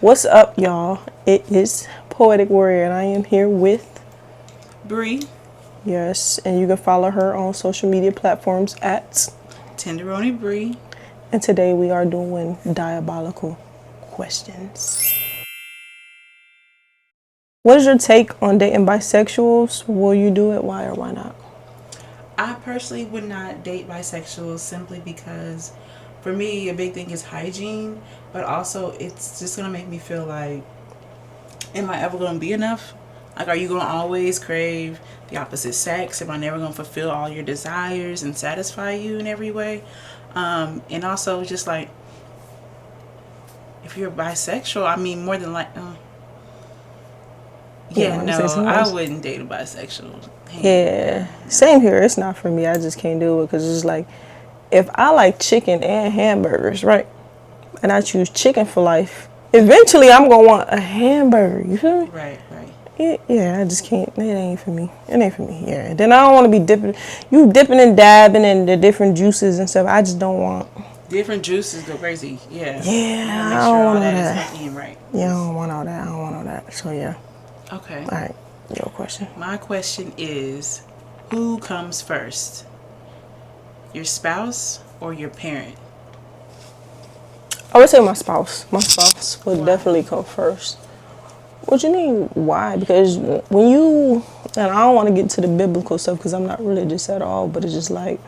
What's up, y'all? It is Poetic Warrior, and I am here with Bri. Yes, and you can follow her on social media platforms at Tenderoni Bri. And today we are doing diabolical questions. What is your take on dating bisexuals? Will you do it? Why or why not? I personally would not date bisexuals simply because for me a big thing is hygiene, but also it's just gonna make me feel like, am I ever gonna be enough? Like, are you gonna always crave the opposite sex? Am I never gonna fulfill all your desires and satisfy you in every way? And also just like, if you're bisexual, I mean, more than like, I wouldn't date a bisexual. Yeah, same here. It's not for me. I just can't do it because it's like, if I like chicken and hamburgers, right, and I choose chicken for life, eventually I'm gonna want a hamburger. You feel me? Right. Yeah, I just can't. It ain't for me. It ain't for me. Yeah. Then I don't want to be dipping. You dipping and dabbing in the different juices and stuff. I just don't want. Different juices go crazy. Yeah. Yeah, make sure all that is healthy and right. Yeah, I don't want all that. I don't want all that. So yeah. Okay. All right. Your question. My question is, who comes first? Your spouse or your parent? I would say my spouse. My spouse would definitely come first. What you mean, why? Because when you, and I don't want to get to the biblical stuff because I'm not religious at all, but it's just like,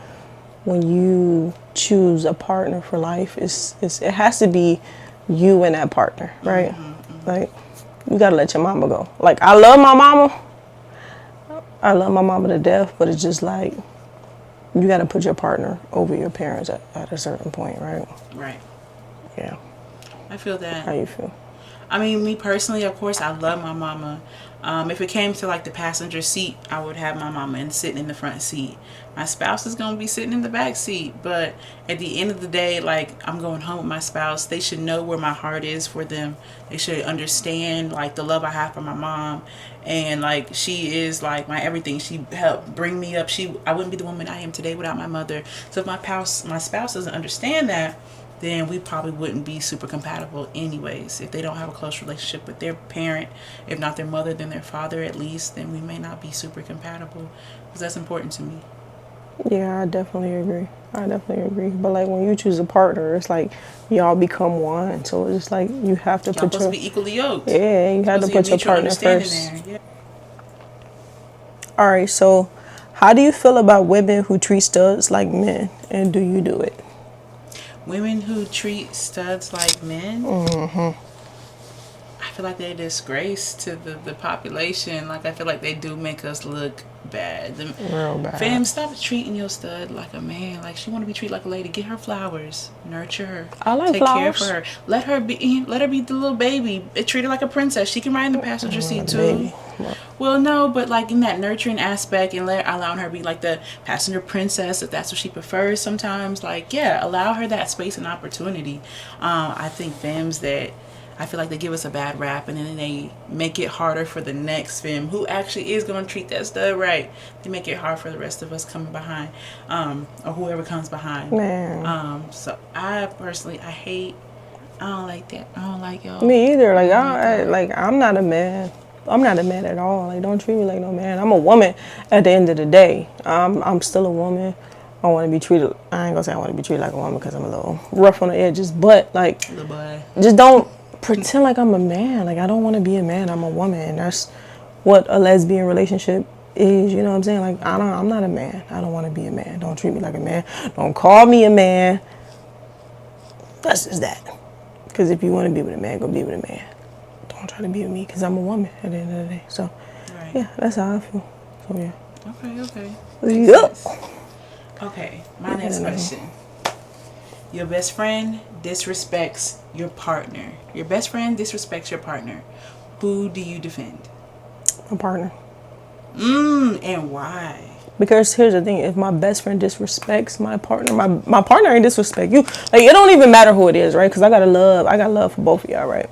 when you choose a partner for life, it has to be you and that partner, right? Like, you gotta let your mama go. Like, I love my mama to death, but it's just like, you gotta put your partner over your parents at a certain point, right? Right. Yeah. I feel that. How you feel? I mean, me personally, of course, I love my mama. If it came to like the passenger seat, I would have my mama and sitting in the front seat. My spouse is going to be sitting in the back seat. But at the end of the day, like, I'm going home with my spouse. They should know where my heart is for them. They should understand like the love I have for my mom. And like, she is like my everything. She helped bring me up. I wouldn't be the woman I am today without my mother. So if my spouse doesn't understand that, then we probably wouldn't be super compatible anyways. If they don't have a close relationship with their parent, if not their mother, then their father at least, then we may not be super compatible, because that's important to me. Yeah, I definitely agree. But like, when you choose a partner, it's like y'all become one. So it's just like, you have to y'all supposed to be equally yoked. Yeah, you have to put your partner first. Yeah. All right, so how do you feel about women who treat studs like men, and do you do it? Women who treat studs like men, I feel like they're a disgrace to the population. Like, I feel like they do make us look bad. Real bad. Fam, stop treating your stud like a man. Like, she want to be treated like a lady. Get her flowers. Nurture her. I like Take flowers. care of her. Let her be the little baby. Treat her like a princess. She can ride in the passenger seat too. Baby. Well, no, but like in that nurturing aspect and allowing her to be like the passenger princess, if that's what she prefers sometimes, like, yeah, allow her that space and opportunity. I think femmes that, I feel like they give us a bad rap, and then they make it harder for the next femme who actually is going to treat that stud right. They make it hard for the rest of us coming behind, or whoever comes behind. Man. So I personally, I don't like that. I don't like y'all. Me either. Like, I'm not a man. I'm not a man at all. Like, don't treat me like no man. I'm a woman at the end of the day. I'm still a woman. I want to be treated, I ain't gonna say I want to be treated like a woman because I'm a little rough on the edges, but like, little boy, just don't pretend like I'm a man. Like, I don't want to be a man. I'm a woman. And that's what a lesbian relationship is. You know what I'm saying? Like, I'm not a man. I don't want to be a man. Don't treat me like a man. Don't call me a man. That's just that. Because if you want to be with a man, go be with a man. Don't try to be with me because I'm a woman at the end of the day. So, right. Yeah, that's how I feel. So, yeah. Okay. Yep. Okay, my next question. Your best friend disrespects your partner. Your best friend disrespects your partner. Who do you defend? My partner. And why? Because here's the thing, if my best friend disrespects my partner, my partner ain't disrespect you. Like, it don't even matter who it is, right? Because I got love for both of y'all, right?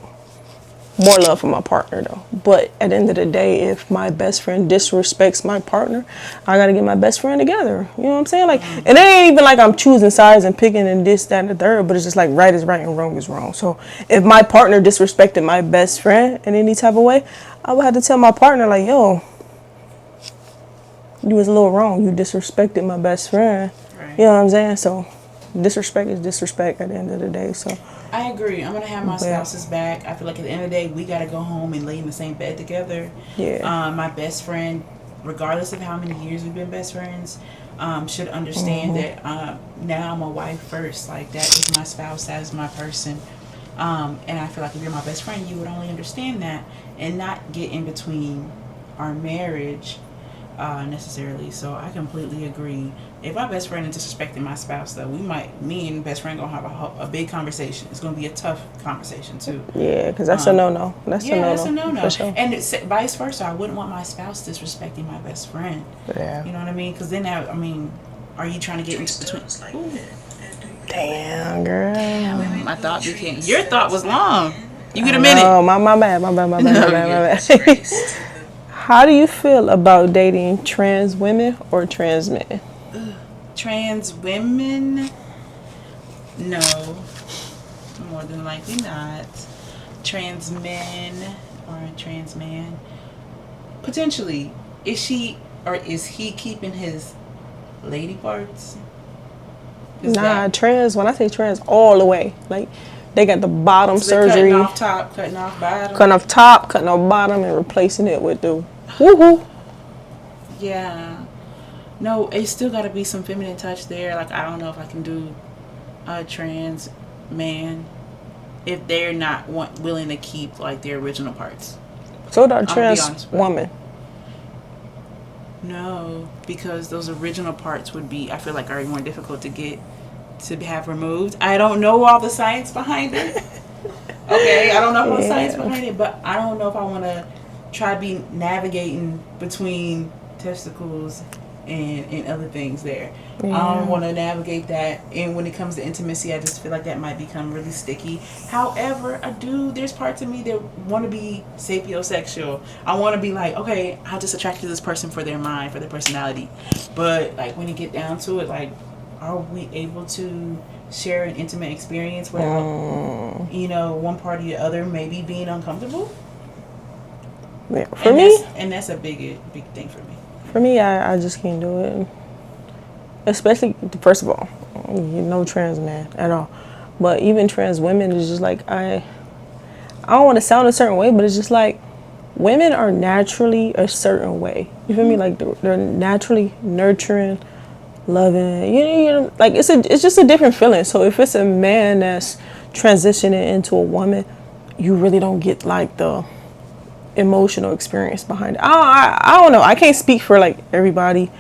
more love for my partner though. But at the end of the day, if my best friend disrespects my partner, I gotta get my best friend together. You know what I'm saying? Like, and it ain't even like I'm choosing sides and picking and this, that, and the third. But it's just like right is right and wrong is wrong. So if my partner disrespected my best friend in any type of way, I would have to tell my partner like, yo, you was a little wrong. You disrespected my best friend. Right. You know what I'm saying? So disrespect is disrespect at the end of the day. So I agree. I'm gonna have my spouse's back. I feel like at the end of the day, we gotta go home and lay in the same bed together. yeah. My best friend, regardless of how many years we've been best friends, should understand that now I'm a wife first. Like that is my spouse, that is my person. And I feel like if you're my best friend, you would only understand that and not get in between our marriage necessarily. So I completely agree. If my best friend is disrespecting my spouse, though, me and best friend gonna have a big conversation. It's gonna be a tough conversation too. Yeah, because that's a no-no. That's That's a a no-no. no-no. For sure. And it's vice versa. I wouldn't want my spouse disrespecting my best friend. Yeah. You know what I mean? Because then, are you trying to get into between? Ooh. Damn, girl. My thought became. Your thought was long. You get a minute. Oh, my bad. My bad. How do you feel about dating trans women or trans men? Trans women? No. More than likely not. Trans men or a trans man? Potentially. Is she or is he keeping his lady parts? Trans, when I say trans, all the way. Like, they got the bottom surgery. Cutting off top, cutting off bottom. Cutting off top, cutting off bottom, and replacing it with the woohoo. Yeah. No, it's still got to be some feminine touch there. Like, I don't know if I can do a trans man if they're not willing to keep, like, their original parts. So the trans woman. No, because those original parts would be, I feel like, are more difficult to get to have removed. I don't know all the science behind it. Okay, I don't know all the science behind it, but I don't know if I want to try to be navigating between testicles and other things there. Yeah. I don't want to navigate that. And when it comes to intimacy, I just feel like that might become really sticky. However, there's parts of me that want to be sapiosexual. I want to be like, okay, I'm just attracted to this person for their mind, for their personality. But like when you get down to it, like, are we able to share an intimate experience without, one party or the other maybe being uncomfortable? Yeah, for me, that's a big thing for me. For me, I just can't do it. Especially, first of all, no trans man at all. But even trans women, is just like, I don't want to sound a certain way, but it's just like, women are naturally a certain way. You feel me? Like, they're naturally nurturing, loving. You know, like, it's just a different feeling. So if it's a man that's transitioning into a woman, you really don't get, like, the emotional experience behind it. I don't know. I can't speak for like everybody,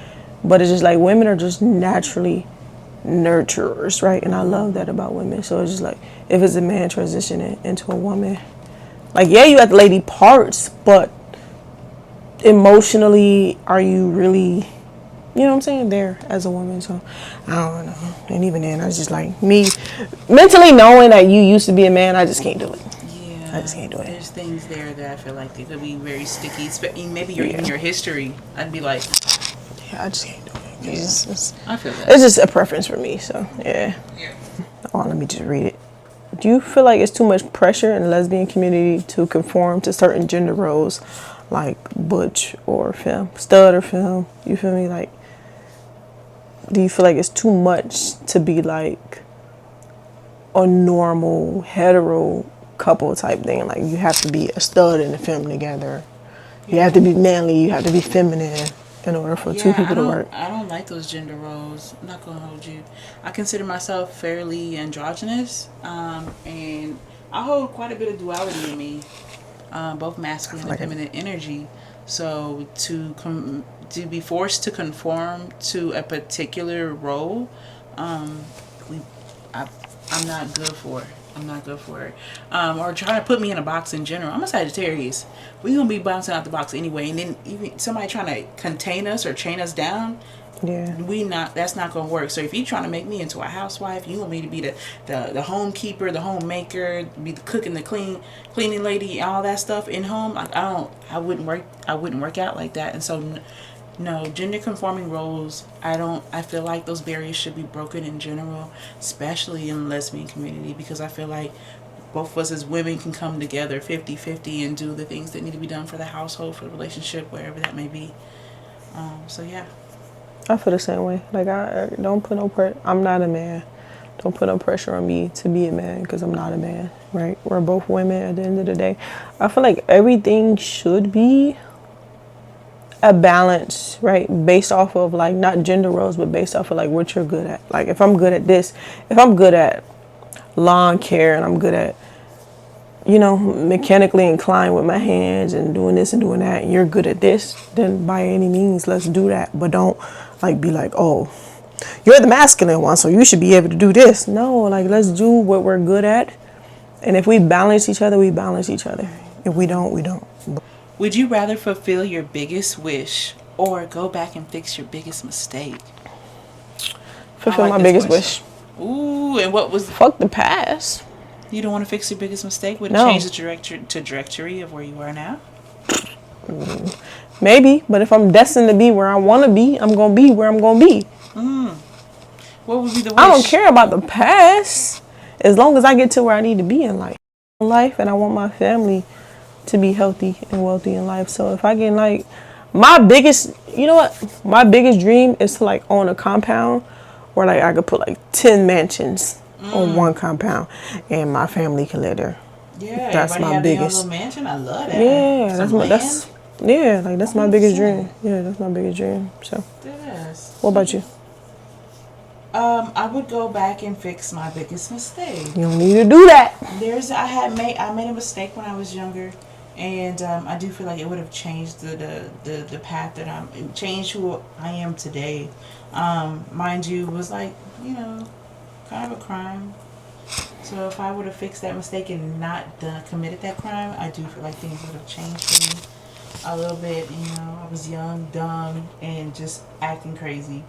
but it's just like women are just naturally nurturers, right? And I love that about women. So it's just like if it's a man transitioning into a woman, like you got the lady parts, but emotionally, are you really, you know what I'm saying, there as a woman? So I don't know. And even then, I was just like me mentally knowing that you used to be a man, I just can't do it. I just can't do it. There's things there that I feel like they could be very sticky. Maybe even your history. I'd be like, yeah, I just can't do it. I feel that. It's just a preference for me. So yeah. Oh, let me just read it. Do you feel like it's too much pressure in the lesbian community to conform to certain gender roles, like butch or femme, stud or femme? You feel me? Like, do you feel like it's too much to be like a normal hetero couple type thing? Like, you have to be a stud and a femme together. You have to be manly, you have to be feminine in order for two people to work. I don't like those gender roles. I'm not gonna hold you. I consider myself fairly androgynous, and I hold quite a bit of duality in me, both masculine and feminine energy. So to be forced to conform to a particular role, I'm not good for it. I'm not good for it. Or trying to put me in a box in general. I'm a Sagittarius. We're going to be bouncing out the box anyway. And then even somebody trying to contain us or chain us down, Yeah. That's not gonna work. So if you're trying to make me into a housewife, you want me to be the homekeeper, the homemaker, be the cook and the cleaning lady, all that stuff in home. Like I wouldn't work out like that. And so no, gender conforming roles, I feel like those barriers should be broken in general, especially in the lesbian community, because I feel like both of us as women can come together 50-50 and do the things that need to be done for the household, for the relationship, wherever that may be. So yeah. I feel the same way. Like, I don't put no pressure. I'm not a man. Don't put no pressure on me to be a man because I'm not a man, right? We're both women at the end of the day. I feel like everything should be a balance, right? Based off of, like, not gender roles, but based off of, like, what you're good at. Like, if I'm good at this, if I'm good at lawn care and I'm good at, you know, mechanically inclined with my hands and doing this and doing that, and you're good at this, then by any means, let's do that. But don't, like, be like, oh, you're the masculine one, so you should be able to do this. No, like, let's do what we're good at. And if we balance each other, we balance each other. If we don't, we don't. Would you rather fulfill your biggest wish or go back and fix your biggest mistake? Fulfill my biggest wish. Ooh, and what was... Fuck the past. You don't want to fix your biggest mistake? Would it No. change the trajectory of where you are now? Maybe, but if I'm destined to be where I want to be, I'm going to be where I'm going to be. What would be the wish? I don't care about the past as long as I get to where I need to be in life. And I want my family to be healthy and wealthy in life. So if I can, like, my biggest, you know what? My biggest dream is to, like, own a compound where, like, I could put, like, 10 mansions on one compound and my family can live there. Yeah, that's my biggest. Little mansion. I love that. Yeah, that's my biggest dream. Yeah, that's my biggest dream. So, yes. What about you? I would go back and fix my biggest mistake. You don't need to do that. I made a mistake when I was younger, and I do feel like it would have changed the path that changed who I am today. Mind you, was like, you know, kind of a crime. So if I would have fixed that mistake and not committed that crime, I do feel like things would have changed for me a little bit. You know, I was young, dumb, and just acting crazy.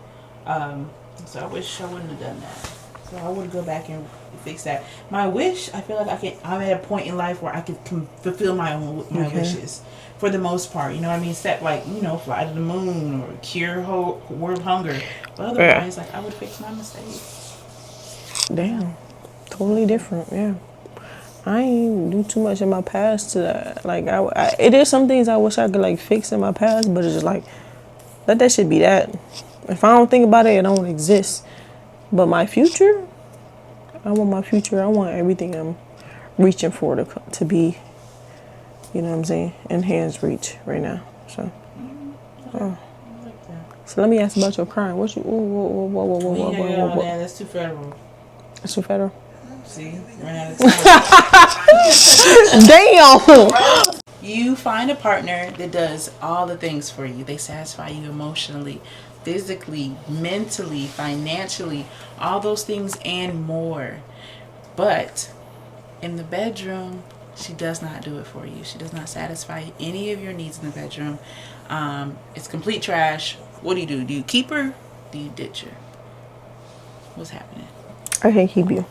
So I wish I wouldn't have done that. So I would go back and fix that. My wish, I feel like I'm at a point in life where I could fulfill my wishes for the most part. You know what I mean? Except, like, you know, fly to the moon or cure world hunger. But otherwise, like, I would fix my mistakes. Damn. Totally different, yeah. I ain't do too much in my past to that. Like, it is some things I wish I could, like, fix in my past, but it's just like, let that shit be that. If I don't think about it, it don't exist. But my future, I want my future. I want everything I'm reaching for to be, you know what I'm saying, in hands reach right now. So, so let me ask about your crime. What you? Whoa. That's too federal. That's too federal. See, ran out of time. Damn. You find a partner that does all the things for you. They satisfy you emotionally, physically, mentally, financially, all those things and more. But in the bedroom, she does not do it for you. She does not satisfy any of your needs in the bedroom. It's complete trash. What do you do? Do you keep her? Do you ditch her? What's happening? I can't keep you.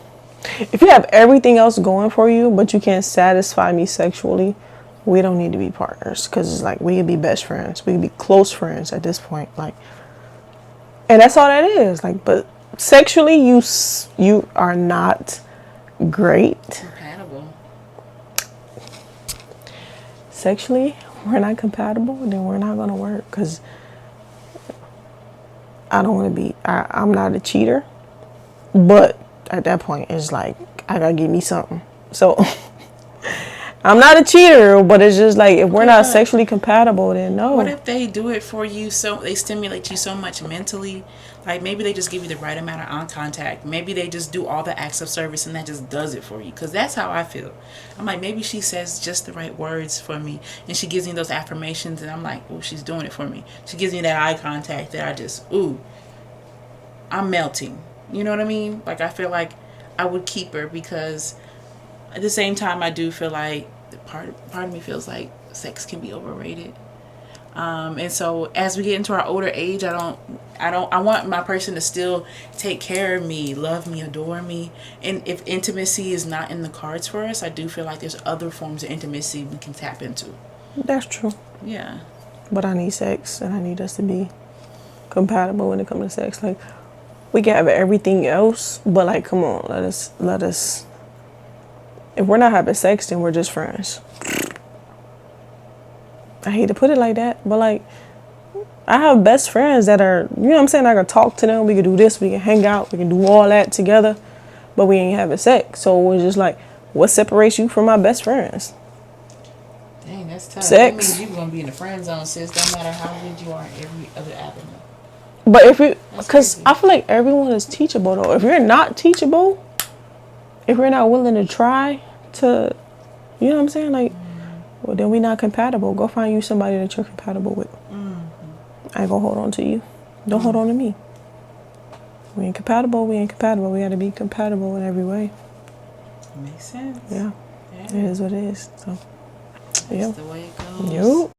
If you have everything else going for you, but you can't satisfy me sexually, we don't need to be partners. Because it's like, we could be best friends. We could be close friends at this point. Like, and that's all that is. Like, but sexually, you are not great. Compatible. Sexually, we're not compatible, then we're not going to work. Because I don't want to be, I'm not a cheater. But at that point, it's like, I got to give me something. So, I'm not a cheater, but it's just like, if we're not sexually compatible, then no. What if they do it for you, so they stimulate you so much mentally? Like, maybe they just give you the right amount of eye contact. Maybe they just do all the acts of service and that just does it for you. Because that's how I feel. I'm like, maybe she says just the right words for me. And she gives me those affirmations and I'm like, oh, she's doing it for me. She gives me that eye contact that I just, ooh, I'm melting. You know what I mean? Like, I feel like I would keep her because at the same time, I do feel like part of me feels like sex can be overrated. And so as we get into our older age, I want my person to still take care of me, love me, adore me. And if intimacy is not in the cards for us, I do feel like there's other forms of intimacy we can tap into. That's true. Yeah. But I need sex, and I need us to be compatible when it comes to sex. Like, we can have everything else, but like, come on, let us. If we're not having sex, then we're just friends. I hate to put it like that, but like, I have best friends that are, you know what I'm saying? I can talk to them. We can do this. We can hang out. We can do all that together, but we ain't having sex. So it's just like, what separates you from my best friends? Dang, that's tough. Sex. That means you're gonna be in the friend zone, sis. No matter how good you are in every other avenue. But if you, That's because crazy. I feel like everyone is teachable though. If you're not teachable, if you're not willing to try to, you know what I'm saying? Like, well, then we not compatible. Go find you somebody that you're compatible with. I ain't gonna hold on to you. Don't hold on to me. We ain't compatible. We ain't compatible. We gotta be compatible in every way. Makes sense. Yeah, Yeah. it is what it is. So, That's yeah. the way it goes. Yo.